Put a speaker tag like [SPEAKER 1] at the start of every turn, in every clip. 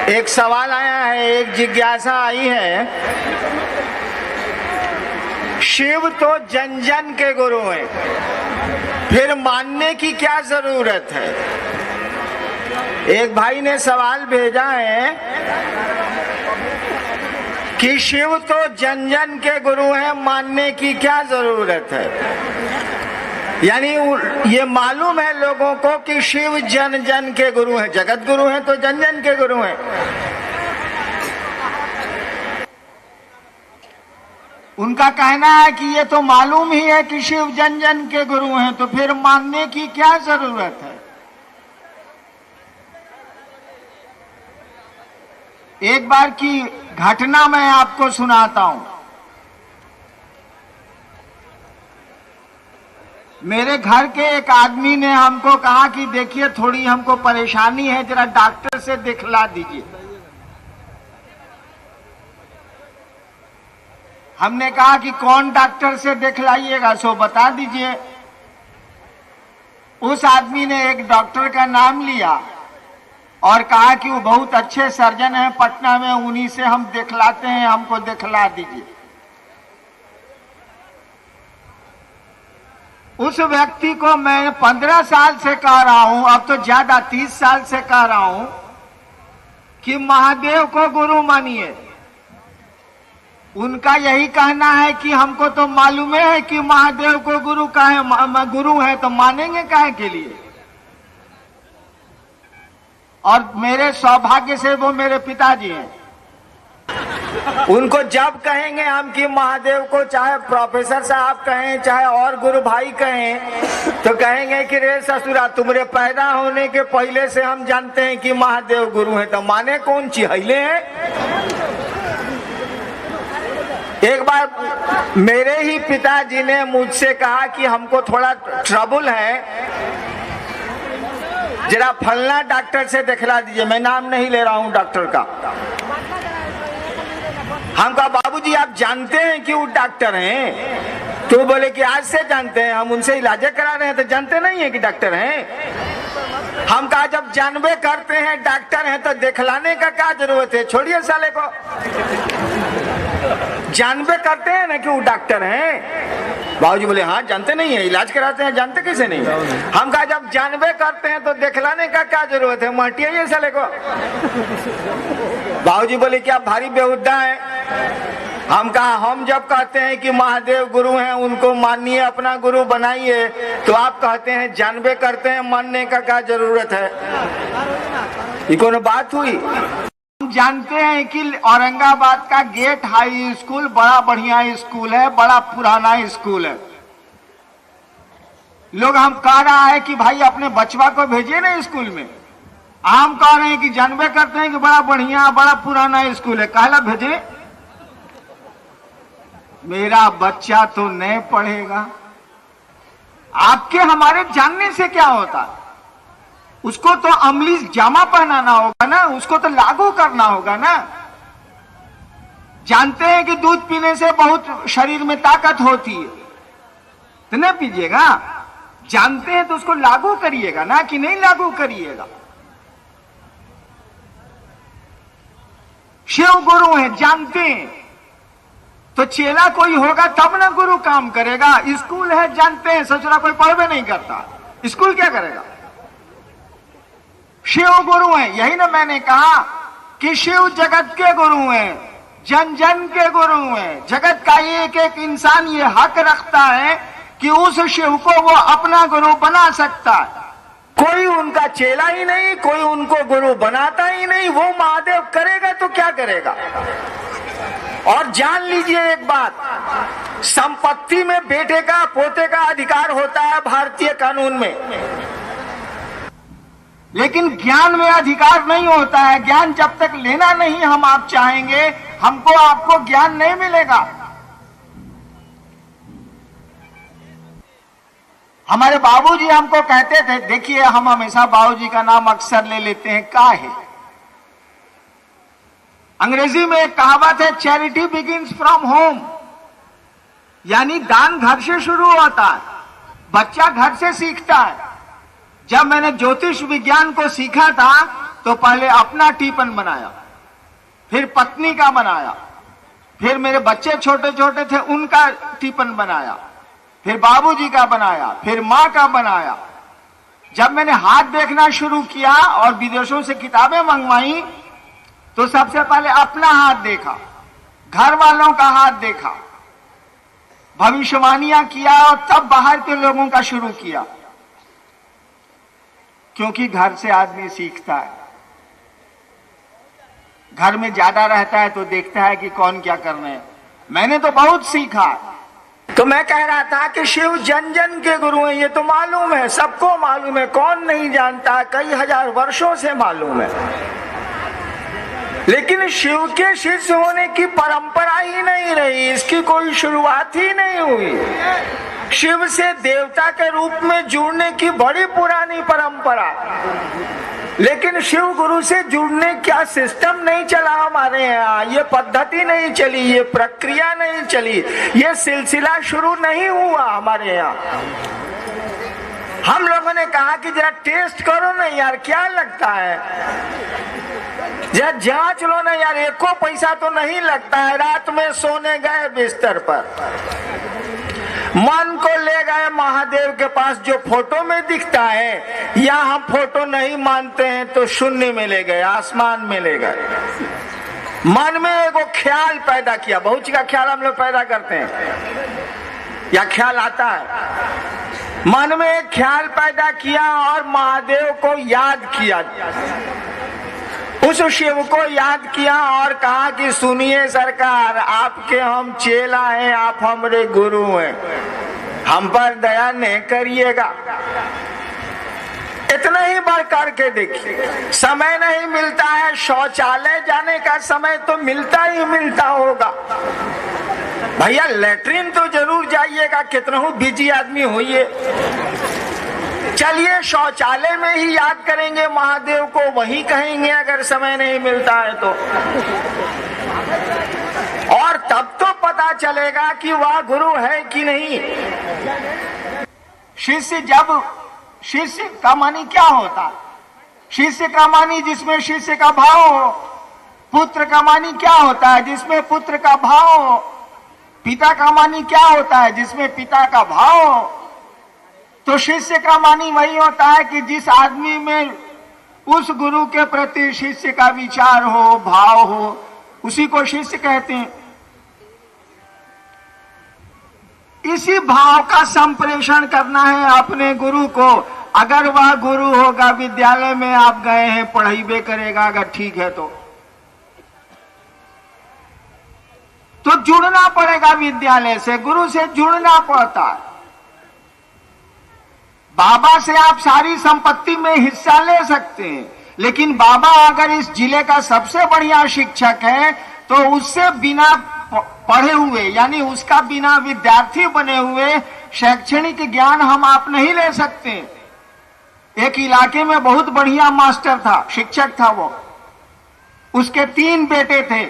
[SPEAKER 1] एक सवाल आया है, एक जिज्ञासा आई है। शिव तो जन जन के गुरु हैं, फिर मानने की क्या जरूरत है? एक भाई ने सवाल भेजा है कि शिव तो जन जन के गुरु हैं, मानने की क्या जरूरत है? यानी ये मालूम है लोगों को कि शिव जन जन के गुरु हैं, जगत गुरु हैं तो जन जन के गुरु हैं। उनका कहना है कि ये तो मालूम ही है कि शिव जन जन के गुरु हैं, तो फिर मानने की क्या जरूरत है? एक बार की घटना मैं आपको सुनाता हूं। मेरे घर के एक आदमी ने हमको कहा कि देखिए थोड़ी हमको परेशानी है, जरा डॉक्टर से दिखला दीजिए। हमने कहा कि कौन डॉक्टर से दिखलाइएगा, सो बता दीजिए। उस आदमी ने एक डॉक्टर का नाम लिया और कहा कि वो बहुत अच्छे सर्जन हैं पटना में, उन्हीं से हम दिखलाते हैं, हमको दिखला दीजिए। उस व्यक्ति को मैं 15 साल से कह रहा हूं, अब तो ज्यादा 30 साल से कह रहा हूं कि महादेव को गुरु मानिए। उनका यही कहना है कि हमको तो मालूम है कि महादेव को गुरु गुरु है, तो मानेंगे काहे के लिए? और मेरे सौभाग्य से वो मेरे पिताजी हैं। उनको जब कहेंगे हम कि महादेव को, चाहे प्रोफेसर साहब कहें चाहे और गुरु भाई कहें, तो कहेंगे कि रे ससुरा, तुम्हारे पैदा होने के पहले से हम जानते हैं कि महादेव गुरु हैं, तो माने कौन चिहले हैं? एक बार मेरे ही पिताजी ने मुझसे कहा कि हमको थोड़ा ट्रबल है, जरा फलना डॉक्टर से दिखला दीजिए। मैं नाम नहीं ले रहा हूं डॉक्टर का। हम कहा बाबूजी आप जानते हैं कि वो डॉक्टर हैं? तो बोले कि आज से जानते हैं, हम उनसे इलाज करा रहे हैं, तो जानते नहीं है कि डॉक्टर हैं? हम कहा जब जानबे करते हैं डॉक्टर हैं तो दिखलाने का क्या जरूरत है? छोड़िए साले को। जानबे करते हैं ना कि वो डॉक्टर हैं। बाबूजी बोले हाँ जानते नहीं है, इलाज कराते हैं, जानते कैसे नहीं? हम कहा जब जानबे करते हैं तो दिखलाने का क्या जरूरत है? मटिए साले को। बाबूजी बोले क्या भारी बेहुदा है। हम कहा हम जब कहते हैं कि महादेव गुरु हैं, उनको मानिए, अपना गुरु बनाइए, तो आप कहते हैं जानबे करते हैं, मानने का क्या जरूरत है? ये कौन बात हुई? हम जानते हैं कि औरंगाबाद का गेट हाई स्कूल बड़ा बढ़िया स्कूल है, बड़ा पुराना स्कूल है। लोग हम कह रहा है कि भाई अपने बचवा को भेजिए ना स्कूल में। हम कह रहे हैं कि जानबे करते हैं कि बड़ा बढ़िया बड़ा पुराना स्कूल है, कहला भेजे? मेरा बच्चा तो नहीं पढ़ेगा। आपके हमारे जानने से क्या होता? उसको तो अमली जामा पहनाना होगा ना, उसको तो लागू करना होगा ना। जानते हैं कि दूध पीने से बहुत शरीर में ताकत होती है, तो नहीं पीजिएगा। जानते हैं तो उसको लागू करिएगा ना, कि नहीं लागू करिएगा। शिव गुरु है, जानते हैं, तो चेला कोई होगा तब ना गुरु काम करेगा। स्कूल है, जानते हैं, ससुरा कोई पढ़वे नहीं करता, स्कूल क्या करेगा? शिव गुरु हैं। यही ना मैंने कहा कि शिव जगत के गुरु हैं, जन जन के गुरु हैं। जगत का एक एक इंसान ये हक रखता है कि उस शिव को वो अपना गुरु बना सकता है। कोई उनका चेला ही नहीं, कोई उनको गुरु बनाता ही नहीं। वो महादेव करेगा तो क्या करेगा? और जान लीजिए एक बात, संपत्ति में बेटे का पोते का अधिकार होता है भारतीय कानून में, लेकिन ज्ञान में अधिकार नहीं होता है। ज्ञान जब तक लेना नहीं हम आप चाहेंगे, हमको आपको ज्ञान नहीं मिलेगा। हमारे बाबूजी हमको कहते थे, देखिए हम हमेशा बाबूजी का नाम अक्सर ले लेते हैं, काहे? अंग्रेजी में एक कहावत है, चैरिटी बिगिंस फ्रॉम होम, यानी दान घर से शुरू होता है, बच्चा घर से सीखता है। जब मैंने ज्योतिष विज्ञान को सीखा था तो पहले अपना टिफिन बनाया, फिर पत्नी का बनाया, फिर मेरे बच्चे छोटे छोटे थे उनका टिफिन बनाया, फिर बाबूजी का बनाया, फिर मां का बनाया। जब मैंने हाथ देखना शुरू किया और विदेशों से किताबें मंगवाई तो सबसे पहले अपना हाथ देखा, घर वालों का हाथ देखा, भविष्यवाणियां किया और तब बाहर के लोगों का शुरू किया। क्योंकि घर से आदमी सीखता है, घर में ज्यादा रहता है तो देखता है कि कौन क्या कर रहे हैं। मैंने तो बहुत सीखा। तो मैं कह रहा था कि शिव जन जन के गुरु हैं, ये तो मालूम है, सबको मालूम है, कौन नहीं जानता, कई हजार वर्षों से मालूम है। लेकिन शिव के शिष्य होने की परंपरा ही नहीं रही, इसकी कोई शुरुआत ही नहीं हुई। शिव से देवता के रूप में जुड़ने की बड़ी पुरानी परंपरा, लेकिन शिव गुरु से जुड़ने का सिस्टम नहीं चला हमारे यहाँ, ये पद्धति नहीं चली, ये प्रक्रिया नहीं चली, ये सिलसिला शुरू नहीं हुआ हमारे यहाँ। हम लोगों ने कहा कि जरा टेस्ट करो ना यार, क्या लगता है, जरा जांच लो ना यार, एको पैसा तो नहीं लगता है। रात में सोने गए बिस्तर पर, मन को ले गए महादेव के पास, जो फोटो में दिखता है, या हम फोटो नहीं मानते हैं तो शून्य में ले गए, आसमान में ले गए। मन में एगो ख्याल पैदा किया, बहुत का ख्याल हम लोग पैदा करते हैं या ख्याल आता है, मन में एक ख्याल पैदा किया और महादेव को याद किया, उस शिव को याद किया और कहा कि सुनिए सरकार, आपके हम चेला हैं, आप हमारे गुरु हैं, हम पर दया नहीं करिएगा। इतना ही बढ़ करके देखिए, समय नहीं मिलता है, शौचालय जाने का समय तो मिलता ही मिलता होगा भैया, लेटरिन तो जरूर जाइएगा, कितना बिजी आदमी होइए। चलिए शौचालय में ही याद करेंगे महादेव को, वही कहेंगे अगर समय नहीं मिलता है तो, और तब तो पता चलेगा कि वह गुरु है कि नहीं। शिष्य का मानी क्या होता? शिष्य का मानी जिसमें शिष्य का भाव हो। पुत्र का मानी क्या होता है? जिसमें पुत्र का भाव हो। पिता का मानी क्या होता है? जिसमें पिता का भाव हो। तो शिष्य का मानी वही होता है कि जिस आदमी में उस गुरु के प्रति शिष्य का विचार हो, भाव हो, उसी को शिष्य कहते हैं। इसी भाव का संप्रेषण करना है अपने गुरु को। अगर वह गुरु होगा, विद्यालय में आप गए हैं, पढ़ाई करेगा, अगर ठीक है तो जुड़ना पड़ेगा विद्यालय से, गुरु से जुड़ना पड़ता है। बाबा से आप सारी संपत्ति में हिस्सा ले सकते हैं, लेकिन बाबा अगर इस जिले का सबसे बढ़िया शिक्षक है तो उससे बिना पढ़े हुए, यानी उसका बिना विद्यार्थी बने हुए शैक्षणिक ज्ञान हम आप नहीं ले सकते। एक इलाके में बहुत बढ़िया मास्टर था, शिक्षक था वो, उसके 3 बेटे थे।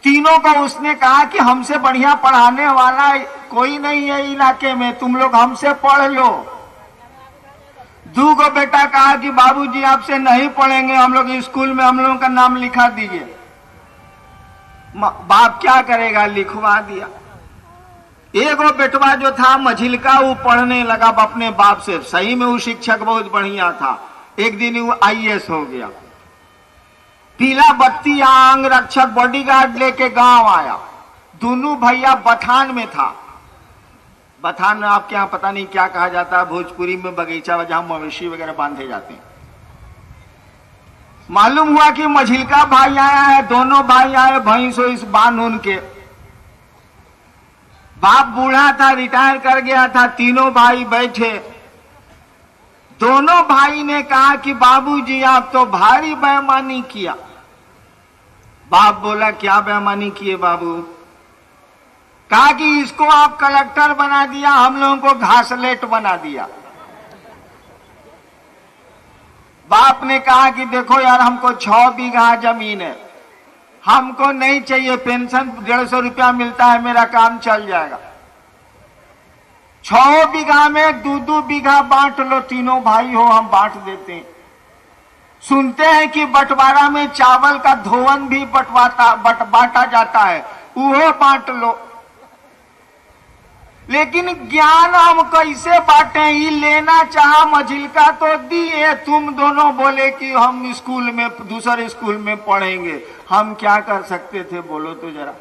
[SPEAKER 1] तीनों को उसने कहा कि हमसे बढ़िया पढ़ाने वाला कोई नहीं है इलाके में, तुम लोग हमसे पढ़ लो। 2 बेटा कहा कि बाबूजी आपसे नहीं पढ़ेंगे, हम लोग स्कूल में हम लोगों का नाम लिखा दीजिए। बाप क्या करेगा, लिखवा दिया। एगो बेटवा जो था मझिलका, वो पढ़ने लगा अपने बाप से, सही में वो शिक्षक बहुत बढ़िया था। एक दिन वो IAS हो गया। पीला बत्ती अंग रक्षक बॉडीगार्ड लेके गांव आया। दोनों भैया बथान में था। बथान आपके यहाँ पता नहीं क्या कहा जाता है, भोजपुरी में बगीचा जहां मवेशी वगैरह बांधे जाते हैं। मालूम हुआ कि मझिलका भाई आया है, दोनों भाई आए भैंसो इस बांध उनके। बाप बूढ़ा था, रिटायर कर गया था। तीनों भाई बैठे। दोनों भाई ने कहा कि बाबूजी आप तो भारी बेईमानी किया। बाप बोला क्या बेईमानी किए बाबू? कहा कि इसको आप कलेक्टर बना दिया, हम लोगों को घासलेट बना दिया। बाप ने कहा कि देखो यार, हमको 6 बीघा जमीन है, हमको नहीं चाहिए, पेंशन 150 रुपया मिलता है, मेरा काम चल जाएगा। 6 बीघा में 2-2 बीघा बांट लो, तीनों भाई हो, हम बांट देते हैं। सुनते हैं कि बंटवारा में चावल का धोवन भी बांटा जाता है, वो बांट लो। लेकिन ज्ञान हम कैसे बांटे? ये लेना चाहा मझिलका तो दिए, तुम दोनों बोले कि हम स्कूल में दूसरे स्कूल में पढ़ेंगे। हम क्या कर सकते थे बोलो तो जरा।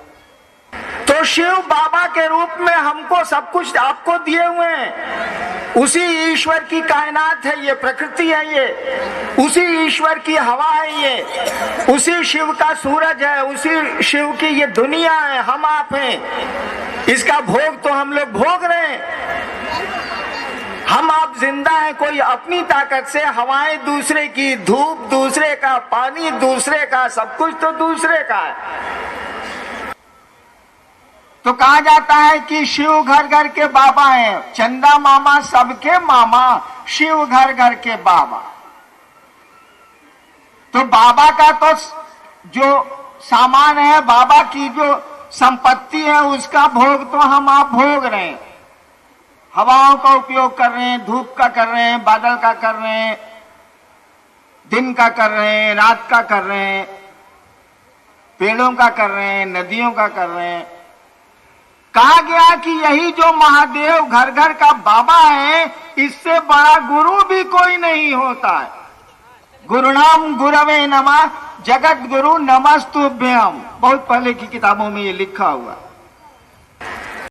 [SPEAKER 1] तो शिव बाबा के रूप में हमको सब कुछ आपको दिए हुए हैं। उसी ईश्वर की कायनात है ये, प्रकृति है ये, उसी ईश्वर की हवा है ये, उसी शिव का सूरज है, उसी शिव की ये दुनिया है, हम आप हैं। इसका भोग तो हम लोग भोग रहे हैं। हम आप जिंदा हैं कोई अपनी ताकत से, हवाएं दूसरे की, धूप दूसरे का, पानी दूसरे का, सब कुछ तो दूसरे का है। तो कहा जाता है कि शिव घर घर के बाबा हैं, चंदा मामा सबके मामा, शिव घर घर के बाबा। तो बाबा का तो जो सामान है, बाबा की जो संपत्ति है, उसका भोग तो हम आप भोग रहे हैं। हवाओं का उपयोग कर रहे हैं, धूप का कर रहे हैं, बादल का कर रहे हैं, दिन का कर रहे हैं, रात का कर रहे हैं, पेड़ों का कर रहे हैं, नदियों का कर रहे हैं। कहा गया कि यही जो महादेव घर घर का बाबा है, इससे बड़ा गुरु भी कोई नहीं होता है। गुरुनाम गुरवे नमः, जगत गुरु नमस्तुभ्यम। बहुत पहले की किताबों में ये लिखा हुआ।